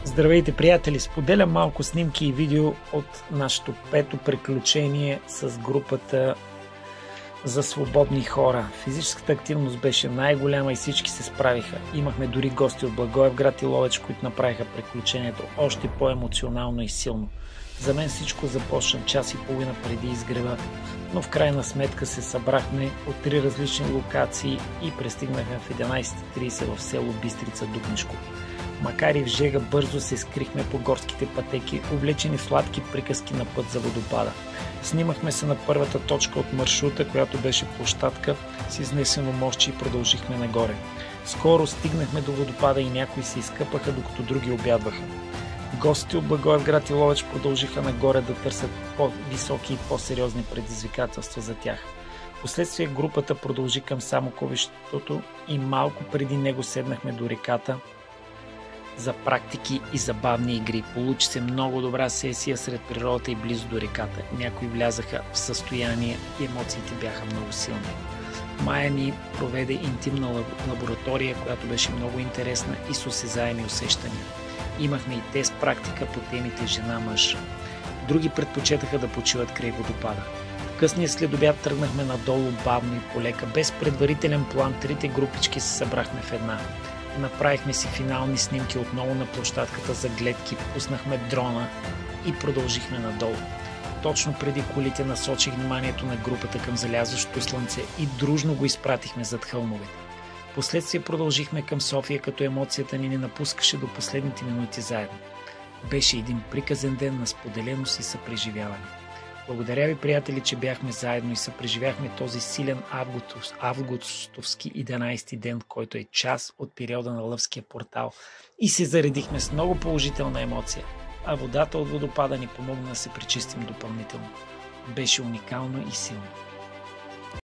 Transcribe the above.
Здравейте, приятели! Споделям малко снимки и видео от нашето пето приключение с групата за свободни хора. Физическата активност беше най-голяма и всички се справиха. Имахме дори гости от Благоевград и Ловеч, които направиха приключението още по-емоционално и силно. За мен всичко започна час и половина преди изгрева, но в крайна сметка се събрахме от 3 различни локации и пристигнахме в 11:30 в село Бистрица Дупнишко. Макар и в жега, бързо се скрихме по горските пътеки, облечени в сладки приказки на път за водопада. Снимахме се на първата точка от маршрута, която беше площадка с изнесено мостче, и продължихме нагоре. Скоро стигнахме до водопада и някои се изкъпаха, докато други обядваха. Гостите от Благоевград и Ловеч продължиха нагоре да търсят по-високи и по-сериозни предизвикателства за тях. Впоследствие групата продължи към Самоковището и малко преди него седнахме до реката за практики и забавни игри. Получи се много добра сесия сред природата и близо до реката. Някои влязаха в състояние и емоциите бяха много силни. Майя ни проведе интимна лаборатория, която беше много интересна и с осезаеми усещания. Имахме и тест практика по темите жена-мъж. Други предпочетаха да почиват край водопада. В късния следобед тръгнахме надолу бавно и полека. Без предварителен план трите групички се събрахме в една. Направихме си финални снимки отново на площадката за гледки, пуснахме дрона и продължихме надолу. Точно преди колите насочих вниманието на групата към залязващото слънце и дружно го изпратихме зад хълмовете. Последствие продължихме към София, като емоцията ни не напускаше до последните минути заедно. Беше един приказен ден на споделеност и съпреживяване. Благодаря ви, приятели, че бяхме заедно и съпреживяхме този силен августовски 11 ден, който е част от периода на Лъвския портал, и се заредихме с много положителна емоция, а водата от водопада ни помогна да се пречистим допълнително. Беше уникално и силно.